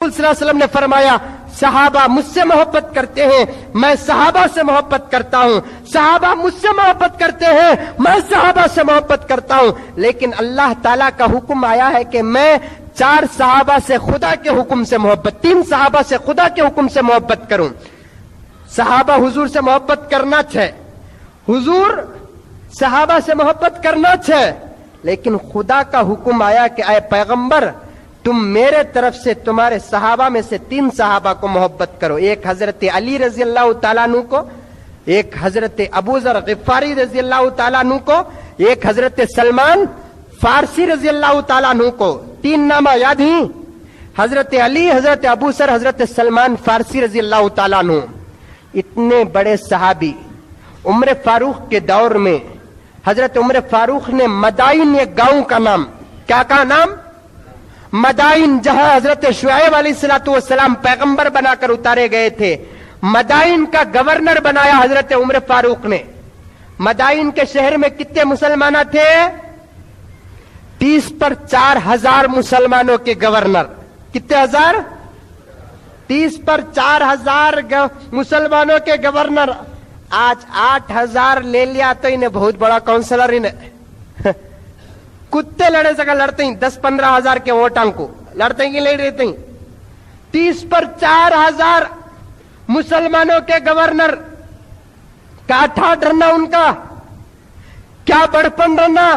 रसूल सल्लल्लाहु अलैहि वसल्लम ने फरमाया, सहाबा मुझसे मोहब्बत करते हैं, मैं सहाबा से मोहब्बत करता हूं। सहाबा मुझसे मोहब्बत करते हैं, मैं सहाबा से मोहब्बत करता हूं। लेकिन अल्लाह ताला का हुक्म आया है कि मैं 4 सहाबा से खुदा के हुक्म से मोहब्बत, 3 सहाबा से खुदा के हुक्म से मोहब्बत करूं। सहाबा हुजूर से मोहब्बत करना छे, हुजूर सहाबा से मोहब्बत करना छे, लेकिन खुदा का हुक्म आया कि ऐ पैगंबर, तुम मेरे तरफ से तुम्हारे सहाबा में से 3 सहाबा को मोहब्बत करो। एक हजरत अली रजी अल्लाह ताला अन्हु को, एक हजरत अबू जर गिफारी रजी अल्लाह ताला अन्हु को, एक हजरत सलमान फारसी रजी अल्लाह ताला अन्हु को। 3 नामा याद ही, हजरत अली, हजरत अबू सर, हजरत सलमान फारसी रजी अल्लाह ताला अन्हु। इतने बड़े सहाबी, उम्र फारूक के दौर में हजरत उम्र फारूक ने मदाइन, एक गांव का नाम, क्या का नाम, मदाइन, जहां हजरत शुआइब अलैहिस्सलातु वस्सलाम पैगंबर बनाकर उतारे गए थे, मदाइन का गवर्नर बनाया हजरत उम्र फारूक ने। मदाइन के शहर में कितने मुसलमान थे? 30 पर 4000 मुसलमानों के गवर्नर। कितने हजार? 30 पर 4000 मुसलमानों के गवर्नर। आज 8000 ले लिया तो इन्हें बहुत बड़ा काउंसलर, इन्हें कुत्ते लड़े सका लड़ते ही 10-15 हजार के वोटां को लड़ते ही नहीं रहते ही। 30 पर 4000 मुसलमानों के गवर्नर, क्या था डरना उनका, क्या बड़पन डरना।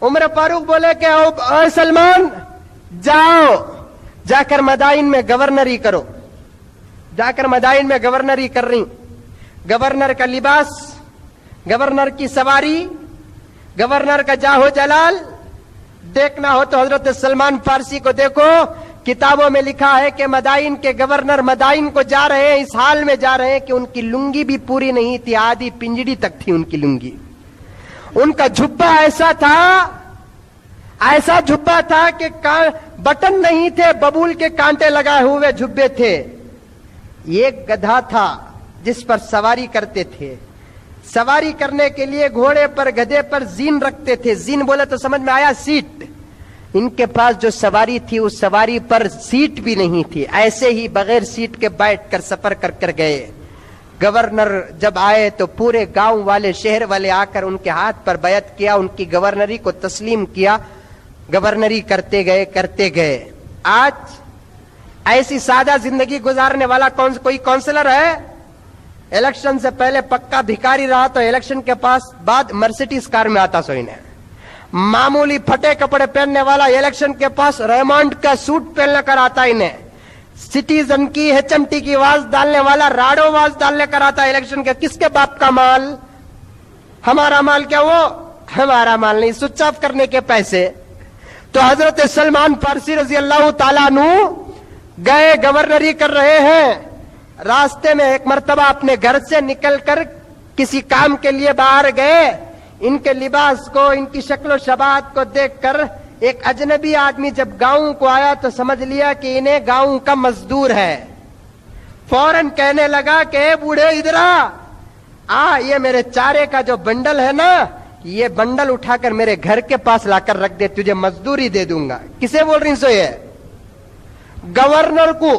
उमर फारूक बोले कि ओ सलमान, जाओ जाकर मदाइन में गवर्नरी करो। जाकर मदाइन में गवर्नरी कर रही। गवर्नर का लिबास, गवर्नर की सवारी, गवर्नर का जाहो जलाल। देखना हो तो हजरत सलमान फारसी को देखो, किताबों में लिखा है कि मदाइन के गवर्नर मदाइन को जा रहे हैं, इस हाल में जा रहे हैं कि उनकी लुंगी भी पूरी नहीं थी, आधी पिंजड़ी तक थी उनकी लुंगी। उनका जुब्बा ऐसा था, ऐसा जुब्बा था कि बटन नहीं थे, बबूल के कांटे लगाए हुए जुब्बे थे। एक गधा था जिस पर सवारी करते थे। सवारी करने के लिए घोड़े पर, गधे पर जीन रखते थे। जीन बोले तो समझ में आया सीट। इनके पास जो सवारी थी उस सवारी पर सीट भी नहीं थी, ऐसे ही बगैर सीट के बैठकर सफर कर कर गए। गवर्नर जब आए तो पूरे गांव वाले, शहर वाले आकर उनके हाथ पर बैत किया, उनकी गवर्नरी को तस्लीम किया, गवर्नरी करते गए। आज ऐसी सादा जिंदगी गुजारने वाला कोई काउंसलर है? इलेक्शन से पहले पक्का भिखारी रहा तो इलेक्शन के पास बाद मर्सिडीज कार में आता सोई ने। मामूली फटे कपड़े पहनने वाला इलेक्शन के पास रेमंड का सूट पहनने कर आता इन्हें। सिटीजन की HMT की आवाज डालने वाला राडो आवाज डालने कर आता इलेक्शन के। किसके बाप का माल? हमारा माल क्या? वो हमारा माल नहीं, स्विच ऑफ करने के पैसे। तो हजरत सलमान फारसी रजी अल्लाह ताला अन्हु गए, गवर्नरी कर रहे हैं। रास्ते में एक मर्तबा अपने घर से निकलकर किसी काम के लिए बाहर गए। इनके लिबास को, इनकी शक्ल शबात को देखकर एक अजनबी आदमी जब गांव को आया तो समझ लिया कि इन्हें गांव का मजदूर है। फौरन कहने लगा कि बूढ़े इधर आ, ये मेरे चारे का जो बंडल है ना, ये बंडल उठाकर मेरे घर के पास लाकर रख दे, तुझे मजदूरी दे दूंगा। किसे बोल रही सो? ये गवर्नर को।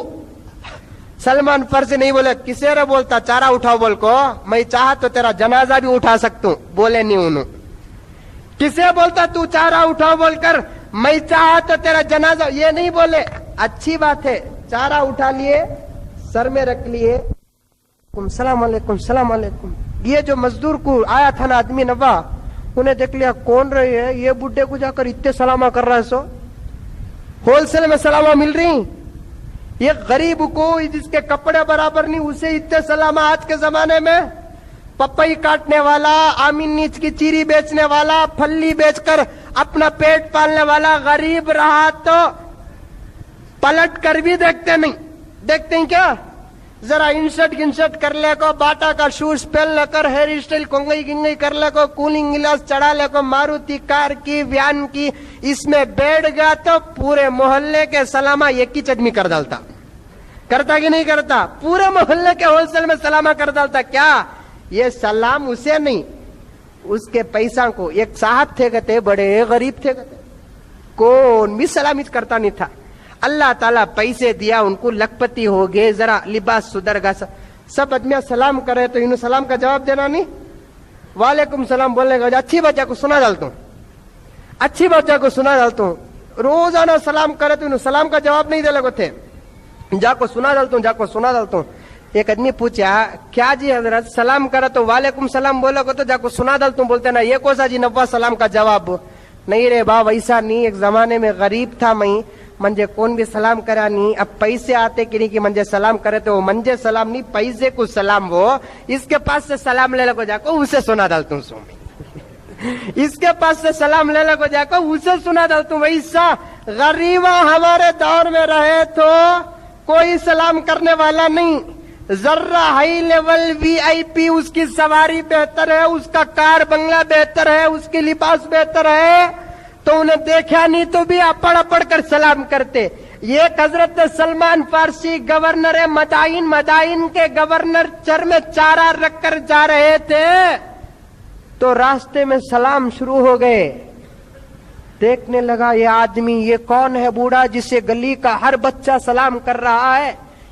सलमान फारसी नहीं बोले, किसे रे बोलता चारा उठाओ बोल को, मैं चाह तो तेरा जनाजा भी उठा सकता हूं, बोले नहीं उन्होंने। किसे बोलता तू चारा उठाओ बोलकर, मैं चाह तो तेरा जनाजा, ये नहीं बोले। अच्छी बात है, चारा उठा लिए, सर में रख लिए, सलाम अलैकुम सलाम अलैकुम। ये जो मजदूर को आया था ना आदमी नवा, उन्हें देख लिया कौन रही है ये, बुढ़े को जाकर इतने सलामा कर रहा है। सो होलसेल में सलामा मिल रही, ये गरीब को जिसके कपड़े बराबर नहीं उसे इतने सलामा। आज के जमाने में पपई काटने वाला, आमीन नीच की चीरी बेचने वाला, फल्ली बेचकर अपना पेट पालने वाला गरीब रहा तो पलट कर भी देखते नहीं। देखते हैं क्या? जरा इंसर्ट कर ले को, बाटा का शूज पहन लेकर, हेयर स्टाइल कोंगई गिंगई कर ले को, कूलिंग गिलास चढ़ा ले को, मारुति कार की, व्यान की, इसमें बैठ गया तो पूरे मोहल्ले के सलामा एक ही चटनी कर डालता। करता कि नहीं करता? पूरे मोहल्ले के होलसेल में सलामा कर डालता। क्या ये सलाम उसे नहीं, उसके पैसा को। एक साहब थे कहते, बड़े गरीब थे कहते, कौन भी सलामी करता नहीं था। اللہ تعالیٰ پیسے دیا ان کو، لکھپتی ہو گئے، ذرا لباس سدھر گا، سب آدمی سلام کرے تو انہوں سلام کا جواب دینا نہیں، وعلیکم السلام بولنے کا، اچھی بات جا کو سنا ڈالتا ہوں، اچھی بات جا کو سنا ڈالتا ہوں، روزانہ سلام کرے تو انہوں سلام کا جواب نہیں دے لگو تھے، جا کو سنا ڈالتا ہوں، جا کو سنا ڈالتا ہوں۔ ایک آدمی پوچھا کیا جی حضرت سلام کرا تو وعلیکم سلام بولو گے تو جا کو سنا ڈالتا ہوں، بولتے نا یہ کوسا جی نبا سلام کا جواب؟ نہیں رے باپ ایسا نہیں، ایک زمانے میں غریب تھا میں، منجھے کون بھی سلام کرا نہیں، اب پیسے آتے کہ نہیں کہ منجھے سلام کرے تو منجھے سلام نہیں، پیسے کو سلام، وہ اس کے پاس سے سلام لے لگو جا کو اسے سنا ڈالتا ہوں، سو اس کے پاس سے سلام لے لگو جا کو اسے سنا ڈالتا ہوں۔ ویسا غریبہ ہمارے دور میں رہے تو کوئی سلام کرنے والا نہیں، ذرا ہائی لیول وی آئی پی، اس کی سواری بہتر ہے، اس کا کار بنگلہ بہتر ہے، اس کی لباس بہتر ہے تو انہیں دیکھا نہیں تو بھی اپڑ کر سلام کرتے۔ یہ حضرت سلمان فارسی گورنر مدائن کے گورنر چر میں چارہ رکھ کر جا رہے تھے تو راستے میں سلام شروع ہو گئے، دیکھنے لگا یہ آدمی یہ کون ہے بوڑھا جسے گلی کا ہر بچہ سلام کر رہا ہے۔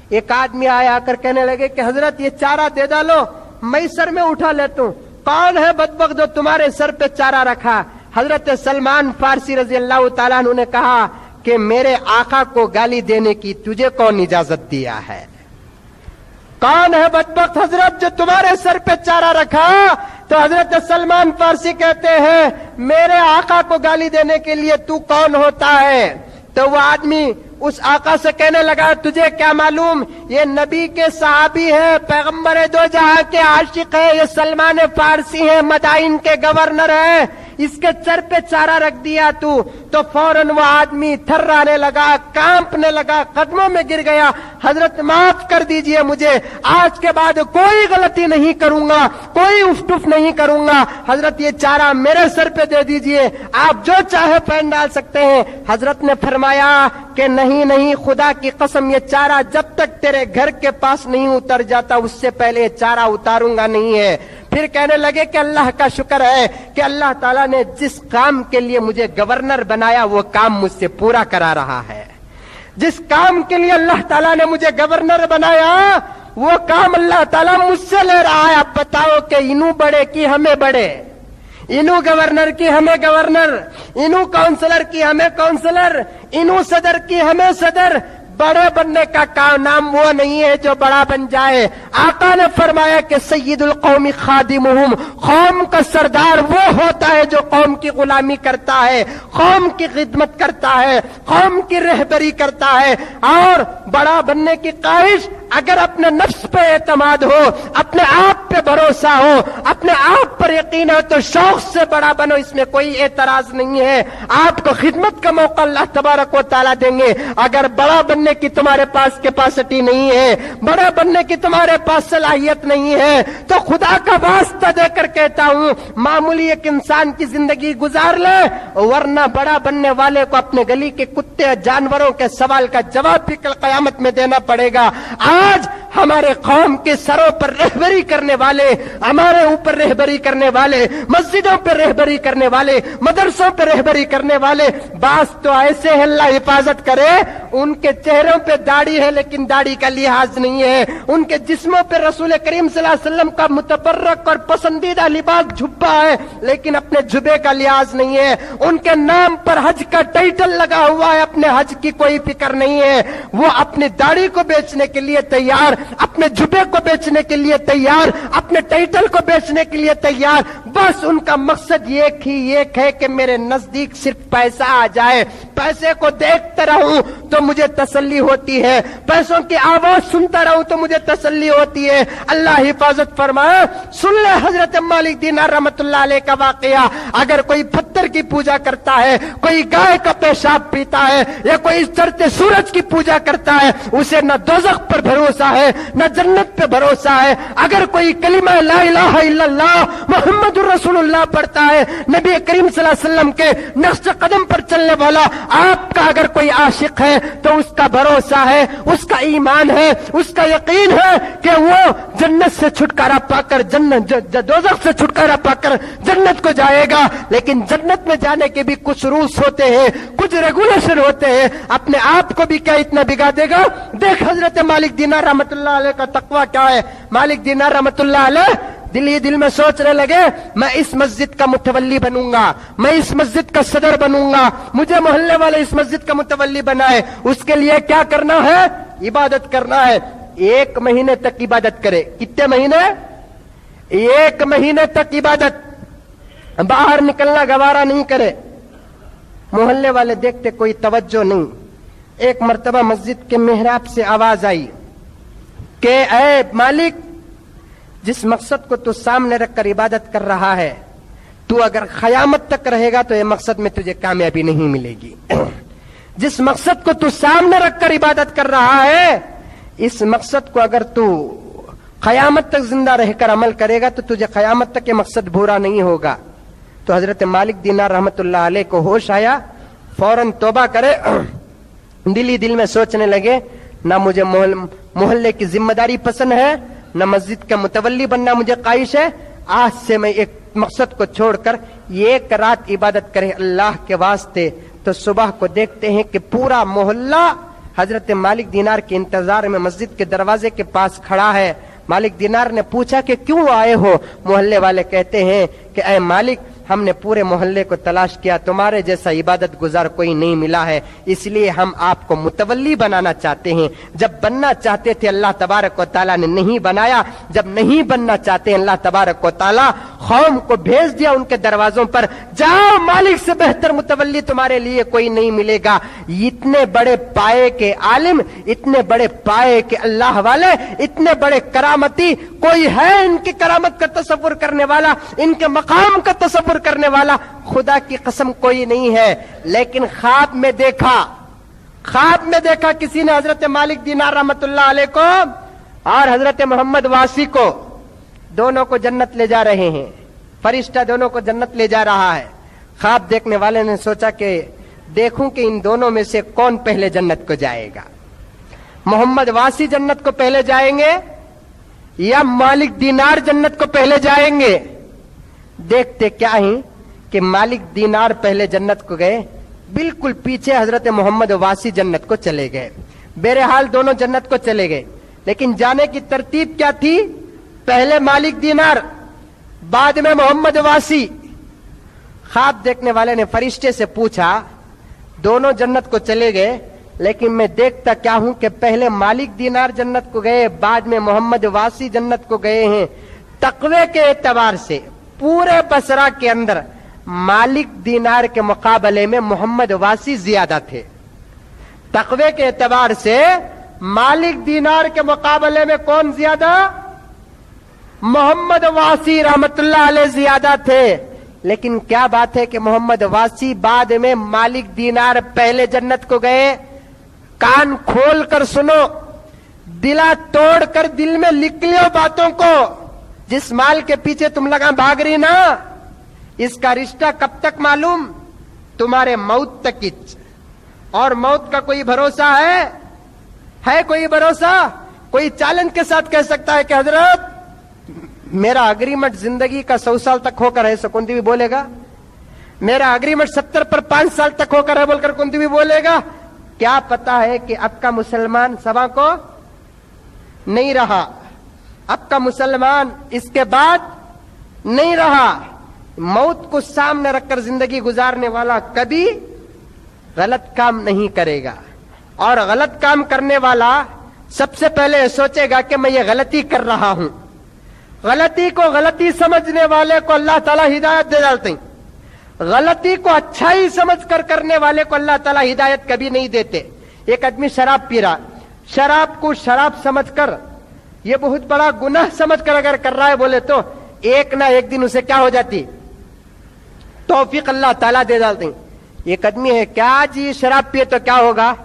ایک آدمی آیا کر کہنے لگے کہ حضرت یہ چارہ دے ڈالو میں سر میں اٹھا لیتا ہوں۔ کون ہے بدبخت جو تمہارے سر پہ چارہ رکھا؟ حضرت سلمان فارسی رضی اللہ تعالیٰ عنہ نے کہا کہ میرے آقا کو گالی دینے کی تجھے کون اجازت دیا ہے؟ کون ہے بدبخت حضرت جو تمہارے سر پہ چارہ رکھا؟ تو حضرت سلمان فارسی کہتے ہیں میرے آقا کو گالی دینے کے لیے تو کون ہوتا ہے؟ تو وہ آدمی اس آقا سے کہنے لگا تجھے کیا معلوم، یہ نبی کے صحابی ہے، پیغمبر دو جہاں کے عاشق ہے، یہ سلمان فارسی ہے، مدائن کے گورنر ہے، اس کے سر پہ چارہ رکھ دیا تو فوراً وہ آدمی تھرانے لگا، کانپنے لگا، قدموں میں گر گیا، حضرت معاف کر دیجئے مجھے، آج کے بعد کوئی غلطی نہیں کروں گا، کوئی اف نہیں کروں گا، حضرت یہ چارہ میرے سر پہ دے دیجئے، آپ جو چاہے پہن ڈال سکتے ہیں۔ حضرت نے فرمایا کہ نہیں خدا کی قسم یہ چارہ جب تک تیرے گھر کے پاس نہیں اتر جاتا اس سے پہلے یہ چارہ اتاروں گا نہیں ہے۔ پھر کہنے لگے کہ اللہ کا شکر ہے کہ اللہ تعالیٰ نے جس کام کے لیے مجھے گورنر بنایا وہ کام مجھ سے پورا کرا رہا ہے، جس کام کے لیے اللہ تعالیٰ نے مجھے گورنر بنایا وہ کام اللہ تعالیٰ مجھ سے لے رہا ہے۔ اب بتاؤ کہ انہوں بڑے کی ہمیں بڑے، انہوں گورنر کی ہمیں گورنر، انہوں کونسلر کی ہمیں کونسلر، انہوں صدر کی ہمیں صدر۔ بڑے بننے کا نام وہ نہیں ہے جو بڑا بن جائے۔ آقا نے فرمایا کہ سید القوم خادمہم، قوم کا سردار وہ ہوتا ہے جو قوم کی غلامی کرتا ہے، قوم کی خدمت کرتا ہے، قوم کی رہبری کرتا ہے۔ اور بڑا بننے کی خواہش اگر اپنے نفس پہ اعتماد ہو، اپنے آپ پہ بھروسہ ہو، اپنے آپ پر یقین ہو تو شوق سے بڑا بنو، اس میں کوئی اعتراض نہیں ہے۔ آپ کو خدمت کا موقع اللہ تبارک و تعالیٰ دیں گے۔ اگر بڑا بننے کی تمہارے پاس کیپیسٹی نہیں ہے، بڑا بننے کی تمہارے پاس صلاحیت نہیں ہے تو خدا کا واسطہ دے کر کہتا ہوں معمولی ایک انسان کی زندگی گزار لے، ورنہ بڑا بننے والے کو اپنے گلی کے کتے جانوروں کے سوال کا جواب بھی کل قیامت میں دینا پڑے گا۔ آج ہمارے قوم کے سروں پر رہبری کرنے والے، ہمارے اوپر رہبری کرنے والے، مسجدوں پہ رہبری کرنے والے، مدرسوں پہ رہبری کرنے والے بعض تو ایسے ہیں، اللہ حفاظت کرے، ان کے چہروں پہ داڑھی ہے لیکن داڑھی کا لحاظ نہیں ہے، ان کے جسموں پہ رسول کریم صلی اللہ علیہ وسلم کا متبرک اور پسندیدہ لباس جھبا ہے لیکن اپنے جھبے کا لحاظ نہیں ہے، ان کے نام پر حج کا ٹائٹل لگا ہوا ہے، اپنے حج کی کوئی فکر نہیں ہے، وہ اپنی داڑھی کو بیچنے کے لیے تیار، اپنے جھبے کو بیچنے کے لیے تیار، اپنے ٹائٹل کو بیچنے کے لیے تیار، بس ان کا مقصد ایک ہے کہ میرے نزدیک صرف پیسہ آ جائے، پیسے کو دیکھتے رہوں تو مجھے تسلی ہوتی ہے، پیسوں کی آواز سنتا رہوں تو مجھے تسلی ہوتی ہے۔ اللہ حفاظت فرمائے۔ سن لے حضرت مالک دینار رحمت اللہ علیہ کا واقعہ، اگر کوئی پتھر کی پوجا کرتا ہے، کوئی گائے کا پیشاب پیتا ہے یا کوئی چڑھتے سورج کی پوجا کرتا ہے، اسے نہ دوزخ پر بھروسہ ہے نہ جنت پہ بھروسہ ہے۔ اگر کوئی کلمہ لا الہ الا اللہ محمد मुहम्मदुर रसूलुल्लाह पढ़ता है, नबी करीम सल्लल्लाहु अलैहि वसल्लम के नक्श कदम पर चलने वाला आपका अगर कोई आशिक है तो उसका भरोसा है, उसका ईमान है, उसका यकीन है कि वो जन्नत से छुटकारा पाकर दोज़ख से छुटकारा पाकर जन्नत को जाएगा। लेकिन जन्नत में जाने के भी कुछ रूल्स होते हैं, कुछ रेगुलेशन होते हैं। अपने आप को भी क्या इतना बिगा देगा? देख हजरत मालिक दीनार रहमतुल्लाह अलैह का तकवा क्या है। मालिक दीनार रहमतुल्लाह अलैह दिल ही दिल में सोचने लगे, मैं इस मस्जिद का मुतवल्ली बनूंगा, मैं इस मस्जिद का सदर बनूंगा, मुझे मोहल्ले वाले इस मस्जिद का मुतवल्ली बनाए। उसके लिए क्या करना है? इबादत करना है। 1 महीने तक इबादत करे। कितने महीने? 1 महीने तक इबादत। बाहर निकलना गवारा नहीं करे। मोहल्ले वाले देखते कोई तवज्जो नहीं। एक मर्तबा मस्जिद के मेहराब से आवाज आई कि ऐ मालिक, जिस मकसद को तू सामने रखकर इबादत कर रहा है, तू अगर क़यामत तक रहेगा तो ये मकसद में तुझे कामयाबी नहीं मिलेगी। जिस मकसद को तू सामने रखकर इबादत कर रहा है, इस मकसद को अगर तू क़यामत तक जिंदा रहकर अमल करेगा तो तुझे क़यामत तक ये मकसद पूरा नहीं होगा। तो हजरत मालिक दीनार रहमतुल्लाह अलैह को होश आया, फौरन तौबा करे। दिल ही दिल में सोचने लगे, ना मुझे मोहल्ले की जिम्मेदारी पसंद है, न मस्जिद का मुतवल्ली बनना मुझे ख्वाहिश है। आज से मैं एक मकसद को छोड़कर 1 रात इबादत करे अल्लाह के वास्ते। तो सुबह को देखते हैं कि पूरा मोहल्ला हजरत मालिक दीनार के इंतजार में मस्जिद के दरवाजे के पास खड़ा है। मालिक दीनार ने पूछा कि क्यों आए हो? मोहल्ले वाले कहते हैं कि ऐ मालिक, हमने पूरे मोहल्ले को तलाश किया, तुम्हारे जैसा इबादत गुजार कोई नहीं मिला है, इसलिए हम आपको मुतवल्ली बनाना चाहते हैं। जब बनना चाहते थे अल्लाह तबारक व तआला ने नहीं बनाया, जब नहीं बनना चाहते अल्लाह तबारक व तआला कौम को भेज दिया उनके दरवाजों पर, जाओ मालिक से बेहतर मुतवल्ली तुम्हारे लिए कोई नहीं मिलेगा। इतने बड़े पाए के आलिम, इतने बड़े पाए के अल्लाह वाले, इतने बड़े करामती कोई है इनकी करामत का तसव्वुर करने वाला, इनके मकाम का तसव्वुर करने वाला? खुदा की कसम कोई नहीं है। लेकिन ख्वाब में देखा किसी ने हजरत मालिक दीनार रहमतुल्लाह अलैह को और हजरत मोहम्मद वासी को, दोनों को जन्नत ले जा रहे हैं। फरिश्ता दोनों को जन्नत ले जा रहा है। ख्वाब देखने वाले ने सोचा कि देखूं कि इन दोनों में से कौन पहले जन्नत को जाएगा। मोहम्मद वासी जन्नत को पहले जाएंगे या मालिक दीनार जन्नत को पहले जाएंगे? देखते क्या ही कि मालिक दीनार पहले जन्नत को गए, बिल्कुल पीछे हजरत मोहम्मद वासी जन्नत को चले गए। बहरहाल दोनों जन्नत को चले गए, लेकिन जाने की तरतीब क्या थी? पहले मालिक दीनार, बाद में मोहम्मद वासी। ख्वाब देखने वाले ने फरिश्ते से पूछा, दोनों जन्नत को चले गए, लेकिन मैं देखता क्या हूं कि पहले मालिक दीनार जन्नत को गए, बाद में मोहम्मद वासी जन्नत को गए हैं। तकवे के एतबार से पूरे बसरा के अंदर मालिक दीनार के मुकाबले में मोहम्मद वासी ज्यादा थे। तकवे के एतबार से मालिक दीनार के मुकाबले में कौन ज्यादा? मोहम्मद वासी रहमतुल्लाह अलैह ज्यादा थे। लेकिन क्या बात है कि मोहम्मद वासी बाद में मालिक दीनार पहले जन्नत को गए। कान खोल कर सुनो, दिला तोड़ कर दिल में लिख लियो बातों को। जिस माल के पीछे तुम लगा भाग रही ना, इसका रिश्ता कब तक मालूम? तुम्हारे मौत तक ही। और मौत का कोई भरोसा है कोई भरोसा? कोई चैलेंज के साथ कह सकता है कि हजरत मेरा अग्रीमेंट जिंदगी का 100 साल तक होकर है, कौन भी बोलेगा? मेरा अग्रीमेंट 70 पर 5 साल तक होकर है बोलकर कौन भी बोलेगा? क्या पता है कि अब का मुसलमान सभा को नहीं रहा, अब का मुसलमान इसके बाद नहीं रहा। मौत को सामने रखकर जिंदगी गुजारने वाला कभी गलत काम नहीं करेगा। और गलत काम करने वाला सबसे पहले सोचेगा कि मैं ये गलती कर रहा हूं। गलती को गलती समझने वाले को अल्लाह ताला हिदायत दे डालते हैं, गलती को अच्छाई समझकर करने वाले को अल्लाह ताला हिदायत कभी नहीं देते। एक आदमी शराब पी रहा, शराब को शराब समझकर, ये बहुत बड़ा गुनाह समझकर अगर कर रहा है बोले तो एक ना एक दिन उसे क्या हो जाती? तौफीक अल्लाह ताला दे डालते हैं। एक आदमी है, क्या जी शराब पिए तो क्या होगा?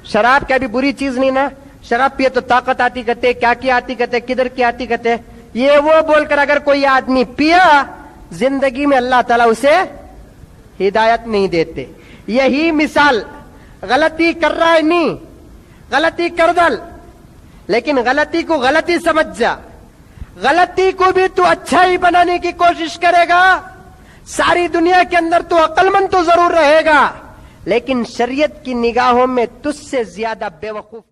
शराब क्या भी बुरी चीज नहीं ना? शराब पिए तो ताकत आती कहते, क्या की आती कहते, किधर की आती कहते, یہ وہ بول کر اگر کوئی آدمی پیا زندگی میں اللہ تعالیٰ اسے ہدایت نہیں دیتے. یہی مثال غلطی کر رہا ہے نہیں, غلطی کر ڈال, لیکن غلطی کو غلطی سمجھ جا. غلطی کو بھی تو اچھا ہی بنانے کی کوشش کرے گا. ساری دنیا کے اندر تو عقل مند تو ضرور رہے گا, لیکن شریعت کی نگاہوں میں تجھ سے زیادہ بے وقوف